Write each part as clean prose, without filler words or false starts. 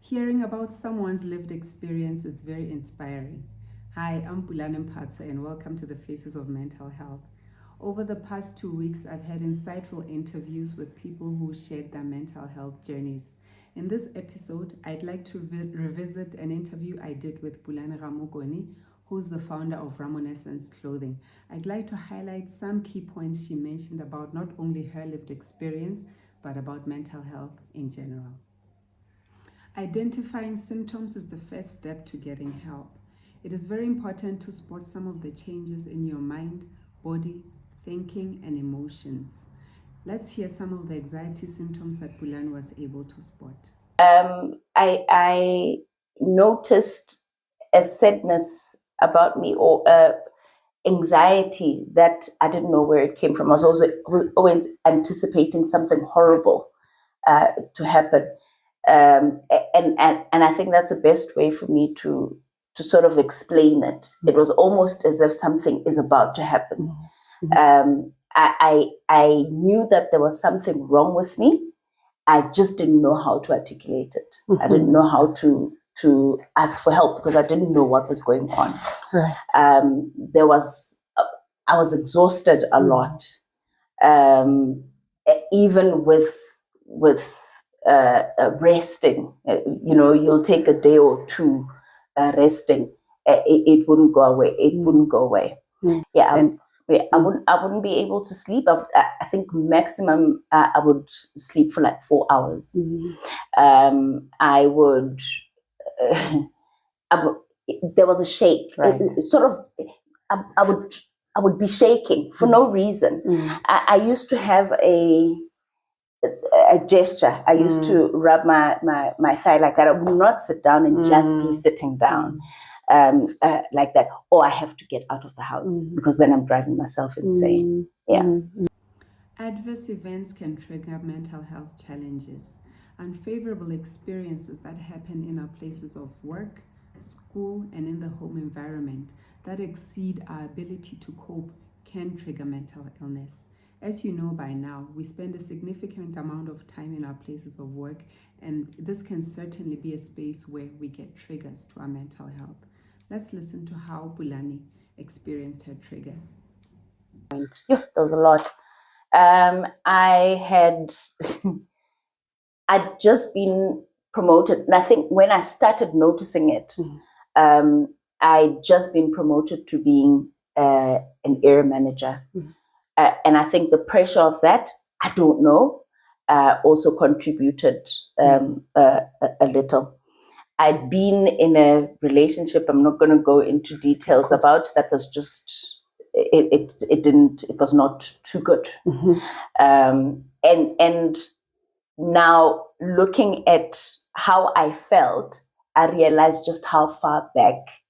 Hearing about someone's lived experience is very inspiring. Hi, I'm Pulane Ramokone and welcome to the Faces of Mental Health. Over the past 2 weeks, I've had insightful interviews with people who shared their mental health journeys. In this episode, I'd like to revisit an interview I did with Pulane Ramokone, who's the founder of Ramonescence clothing. I'd like to highlight some key points she mentioned about not only her lived experience, but about mental health in general. Identifying symptoms is the first step to getting help. It is very important to spot some of the changes in your mind, body, thinking, and emotions. Let's hear some of the anxiety symptoms that Pulane was able to spot. I noticed a sadness about me, or anxiety that I didn't know where it came from. I was always anticipating something horrible to happen, and I think that's the best way for me to sort of explain it. It was almost as if something is about to happen. I knew that there was something wrong with me. I just didn't know how to articulate it. I didn't know how to ask for help because I didn't know what was going on. Right. I was exhausted a lot, even with resting. You'll take a day or two resting. It wouldn't go away. It wouldn't go away. Yeah. I wouldn't be able to sleep. I think maximum I would sleep for like 4 hours. I would. There was a shake. Right. I would be shaking for no reason. I used to have a gesture. I used to rub my thigh like that. I would not sit down and just be sitting down. Like that, or I have to get out of the house because then I'm driving myself insane. Yeah. Adverse events can trigger mental health challenges. Unfavorable experiences that happen in our places of work, school, and in the home environment that exceed our ability to cope can trigger mental illness. As you know by now, we spend a significant amount of time in our places of work, and this can certainly be a space where we get triggers to our mental health. Let's listen to how Pulane experienced her triggers. Yeah, there was a lot. I had I'd just been promoted, and I think when I started noticing it, I'd just been promoted to being an area manager, and I think the pressure of that, I don't know, also contributed a little. I'd been in a relationship I'm not going to go into details about, that was just it was not too good. And now looking at how I felt, I realized just how far back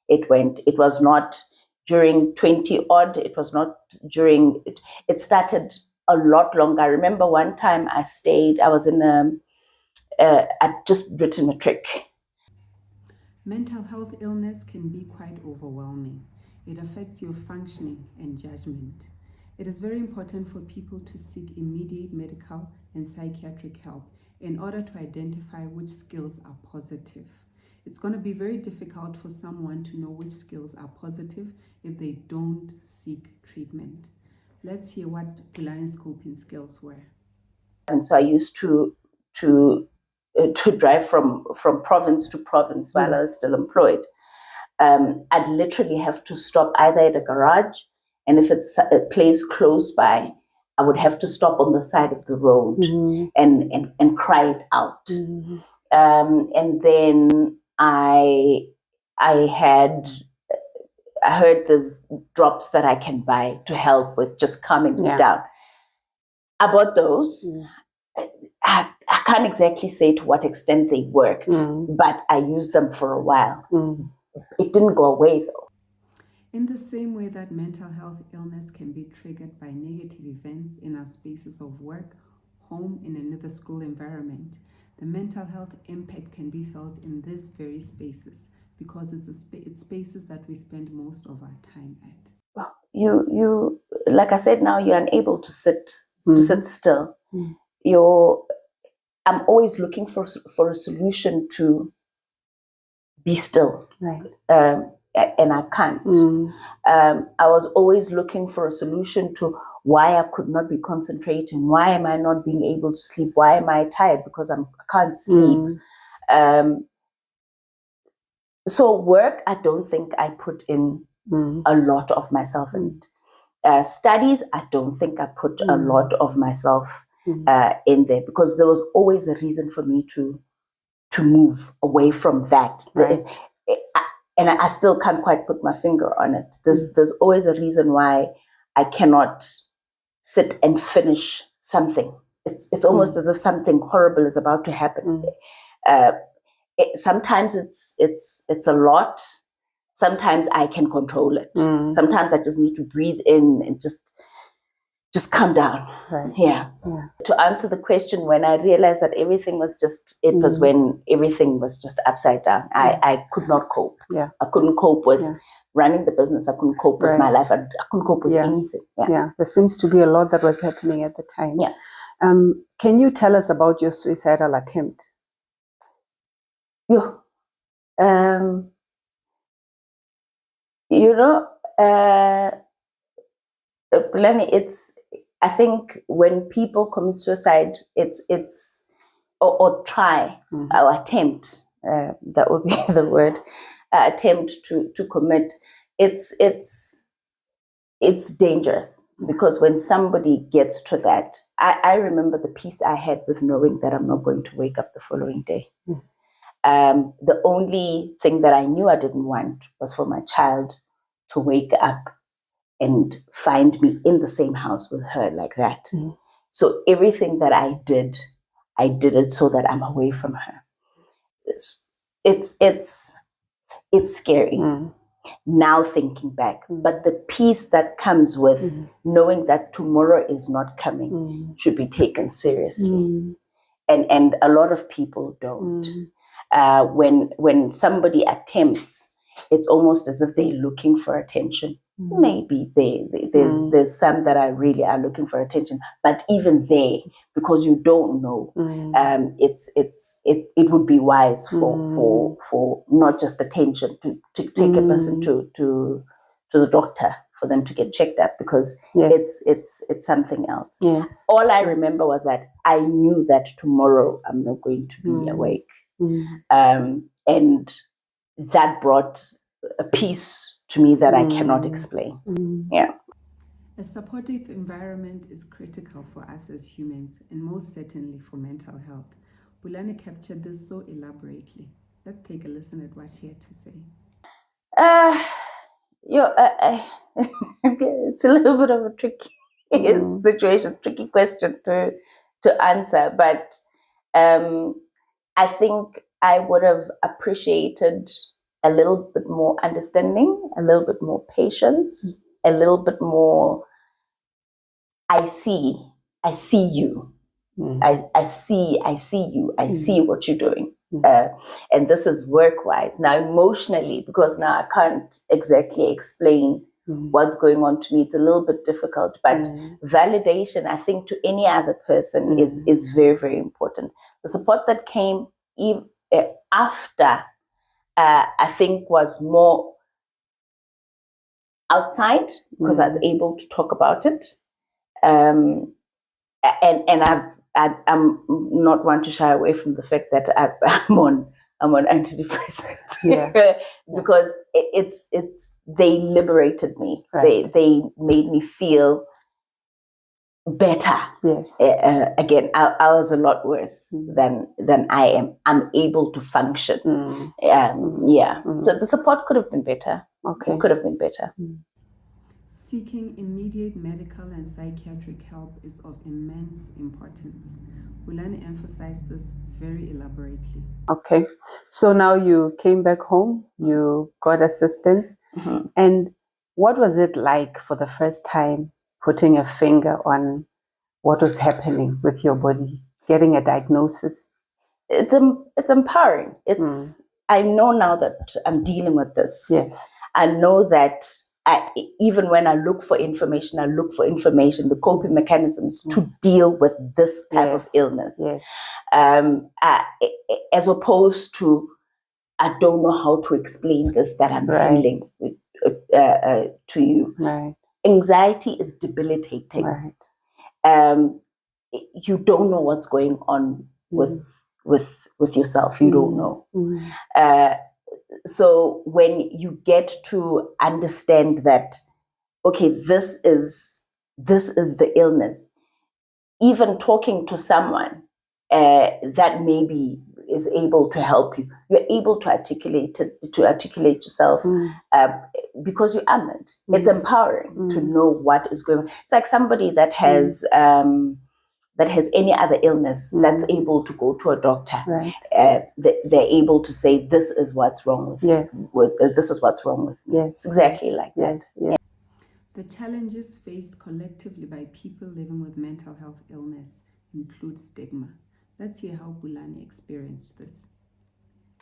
it went. It was not during 20 odd, it was not during it started a lot longer. I remember one time I was in I'd just written a trick. Mental health illness can be quite overwhelming. It affects your functioning and judgment. It is very important for people to seek immediate medical and psychiatric help in order to identify which skills are positive. It's going to be very difficult for someone to know which skills are positive if they don't seek treatment. Let's hear what Pulane's coping skills were. And so I used to drive from province to province while I was still employed. I'd literally have to stop either at a garage, and if it's a place close by, I would have to stop on the side of the road and cry it out. And then I heard there's drops that I can buy to help with just calming me down. I bought those. I can't exactly say to what extent they worked, but I used them for a while. It didn't go away though. In the same way that mental health illness can be triggered by negative events in our spaces of work, home, and another school environment, the mental health impact can be felt in these very spaces because it's spaces that we spend most of our time at. Well, you like I said, now you're unable to sit still. I'm always looking for a solution to be still. Right. And I can't. I was always looking for a solution to why I could not be concentrating. Why am I not being able to sleep? Why am I tired? Because I can't sleep. So work, I don't think I put in a lot of myself in it. Studies, I don't think I put a lot of myself in there, because there was always a reason for me to move away from that. Right. And I still can't quite put my finger on it. There's always a reason why I cannot sit and finish something. It's almost as if something horrible is about to happen. Sometimes it's a lot. Sometimes I can control it. Sometimes I just need to breathe in and just calm down. Right. Yeah. To answer the question, when I realized that everything was just, it was when everything was just upside down. I could not cope. Yeah. I couldn't cope with running the business. I couldn't cope with my life. I couldn't cope with anything. Yeah. There seems to be a lot that was happening at the time. Yeah. Can you tell us about your suicidal attempt? Pulane, I think when people commit suicide, or try or attempt, that would be the word, attempt to commit, it's dangerous, because when somebody gets to that, I remember the peace I had with knowing that I'm not going to wake up the following day. The only thing that I knew I didn't want was for my child to wake up and find me in the same house with her like that. So everything that I did it so that I'm away from her. It's scary now thinking back, but the peace that comes with knowing that tomorrow is not coming should be taken seriously. And a lot of people don't. When somebody attempts, it's almost as if they're looking for attention. Maybe there's some that are really are looking for attention, but even they, because you don't know, it would be wise for not just attention to take a person to the doctor for them to get checked up, because it's something else. Yes. All I remember was that I knew that tomorrow I'm not going to be awake, and that brought a peace to me that I cannot explain. Yeah. A supportive environment is critical for us as humans, and most certainly for mental health. Pulane captured this so elaborately. Let's take a listen at what she had to say. It's a little bit of a tricky situation, tricky question to answer, but I think I would have appreciated a little bit more understanding, a little bit more patience, a little bit more, I see you. I see you. I see what you're doing. And this is work-wise. Now, emotionally, because now I can't exactly explain what's going on to me, it's a little bit difficult. But validation, I think, to any other person is very, very important. The support that came after, I think, was more outside, because I was able to talk about it. And I'm not one to shy away from the fact that I'm on antidepressants, because it's they liberated me. Right. They made me feel better. Yes. Again, I was a lot worse than I am. I'm able to function. So the support could have been better. Okay. It could have been better. Seeking immediate medical and psychiatric help is of immense importance. Pulane emphasized this very elaborately. Okay, so now you came back home, you got assistance, and what was it like for the first time putting a finger on what was happening with your body, getting a diagnosis? It's empowering. I know now that I'm dealing with this. Yes. I know that even when I look for information, the coping mechanisms to deal with this type of illness. Yes. As opposed to, I don't know how to explain this that I'm feeling to you. Right. Anxiety is debilitating. Right. You don't know what's going on with yourself. You don't know. So when you get to understand that, okay, this is the illness, even talking to someone that maybe is able to help you, you're able to articulate yourself because you are meant. It's empowering to know what is going on. It's like somebody that has any other illness that's able to go to a doctor. Right. They're able to say, this is what's wrong with yes. this is what's wrong with me. Yes. It's exactly yes. like yes. that. Yes. The challenges faced collectively by people living with mental health illness include stigma. Let's hear how Pulane experienced this.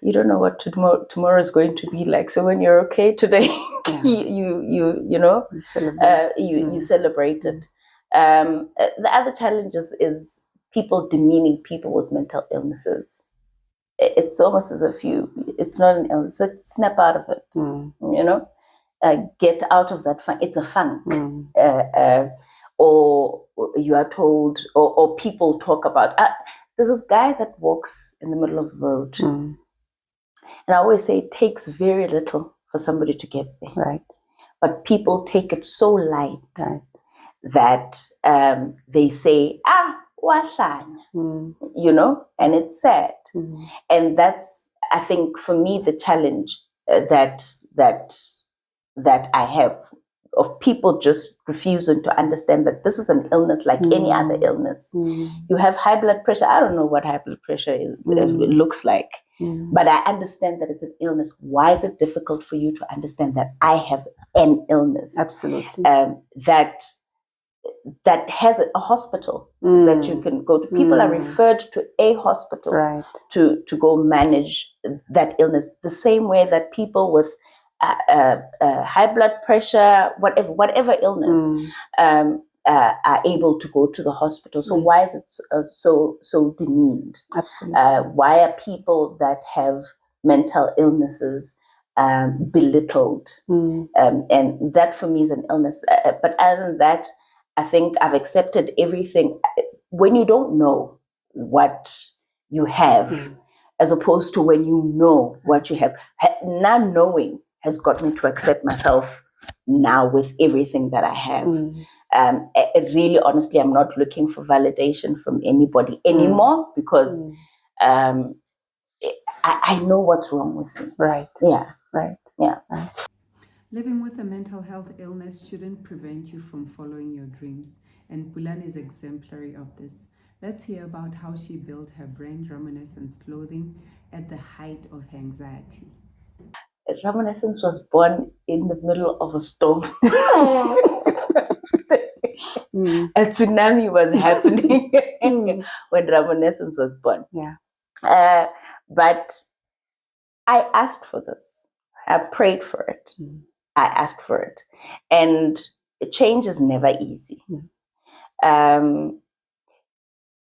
You don't know what tomorrow is going to be like. So when you're okay today, you celebrate. you celebrate it. The other challenges is people demeaning people with mental illnesses. It's almost as if it's not an illness. So snap out of it. Get out of that funk. It's a funk. Or you are told, or people talk about, there's this guy that walks in the middle of the road. And I always say it takes very little for somebody to get there. Right. But people take it so light that they say, wahlanya, and it's sad. And that's, I think, for me, the challenge that I have of people just refusing to understand that this is an illness like any other illness. You have high blood pressure. I don't know what high blood pressure looks like. But I understand that it's an illness. Why is it difficult for you to understand that I have an illness? Absolutely. That has a hospital that you can go to. People are referred to a hospital to go manage that illness. The same way that people with high blood pressure, whatever illness, are able to go to the hospital. So why is it so demeaned? Absolutely. Why are people that have mental illnesses belittled? And that for me is an illness. But other than that, I think I've accepted everything. When you don't know what you have, as opposed to when you know what you have, not knowing has got me to accept myself now with everything that I have. Really, honestly, I'm not looking for validation from anybody anymore because I know what's wrong with me. Right. Yeah. Right. Yeah. Right. Living with a mental health illness shouldn't prevent you from following your dreams, and Pulane is exemplary of this. Let's hear about how she built her brand Ramonescence clothing at the height of her anxiety. Ramonescence was born in the middle of a storm. A tsunami was happening when Ramonescence was born. Yeah. But I asked for this. I prayed for it. I asked for it. And change is never easy. I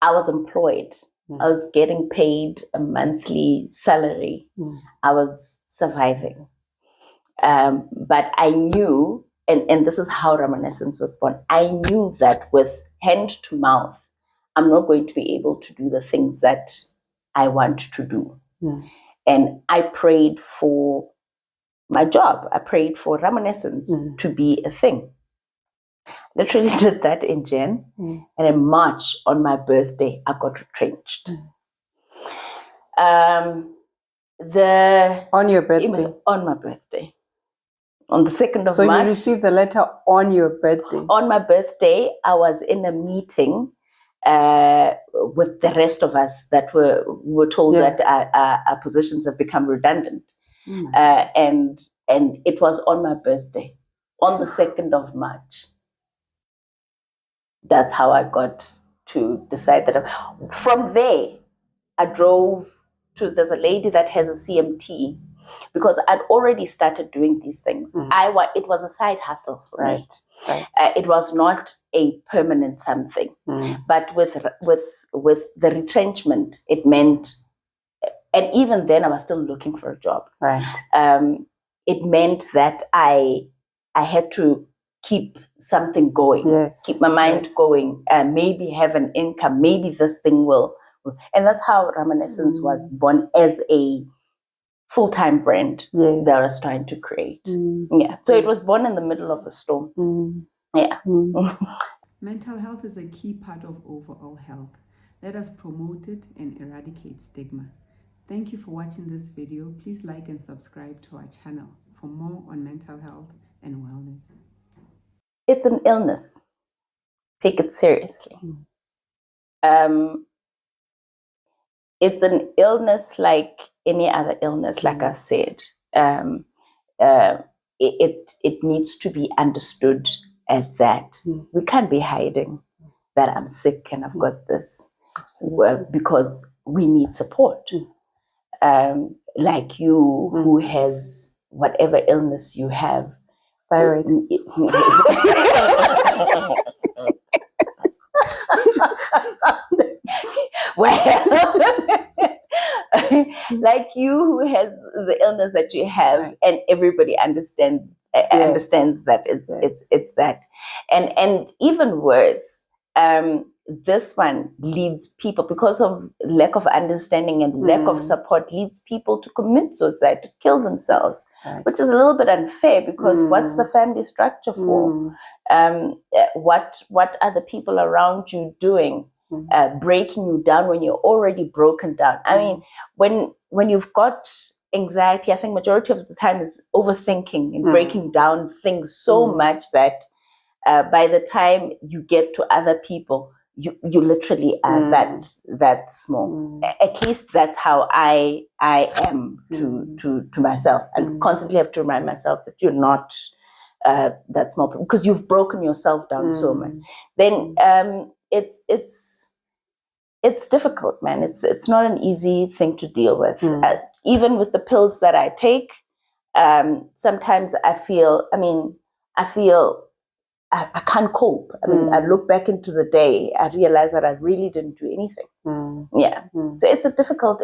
was employed. I was getting paid a monthly salary. I was surviving. But I knew, and this is how Ramonescence was born, I knew that with hand to mouth, I'm not going to be able to do the things that I want to do. And I prayed for my job. I prayed for Ramonescence to be a thing. Literally did that in Jan. And in March, on my birthday, I got retrenched. On your birthday? It was on my birthday. On the 2nd of March. So you received the letter on your birthday? On my birthday, I was in a meeting with the rest of us that were told that our positions have become redundant. And it was on my birthday, on the 2nd of March. That's how I got to decide that. From there, I drove to, there's a lady that has a CMT because I'd already started doing these things. It was a side hustle for me. Right. It was not a permanent something. But with the retrenchment, it meant, and even then I was still looking for a job. Right. It meant that I had to keep something going, Yes. keep my mind going, and maybe have an income. Maybe this thing will. And that's how Ramonescence was born, as a full-time brand that I was trying to create. Yeah. So it was born in the middle of a storm. Yeah. Mental health is a key part of overall health. Let us promote it and eradicate stigma. Thank you for watching this video. Please like and subscribe to our channel for more on mental health and wellness. It's an illness. Take it seriously. It's an illness like any other illness, like I've said. It needs to be understood as that. We can't be hiding that I'm sick and I've got this, because we need support. Like you, who has whatever illness you have. Thyroid. Well, like you, who has the illness that you have, and everybody understands that it's that, and even worse, this one leads people, because of lack of understanding and lack of support, leads people to commit suicide, to kill themselves, which is a little bit unfair, because what's the family structure for? What are the people around you doing? Breaking you down when you're already broken down. I mean, when you've got anxiety, I think majority of the time is overthinking and breaking down things so much that by the time you get to other people, you literally are that small. At least that's how I am to myself, and constantly have to remind myself that you're not that small, because you've broken yourself down so much. Then it's difficult, man. It's not an easy thing to deal with. Even with the pills that I take, sometimes I feel I can't cope. I mean, I look back into the day, I realize that I really didn't do anything. Yeah. So it's a difficult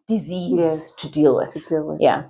disease to deal with. Yeah.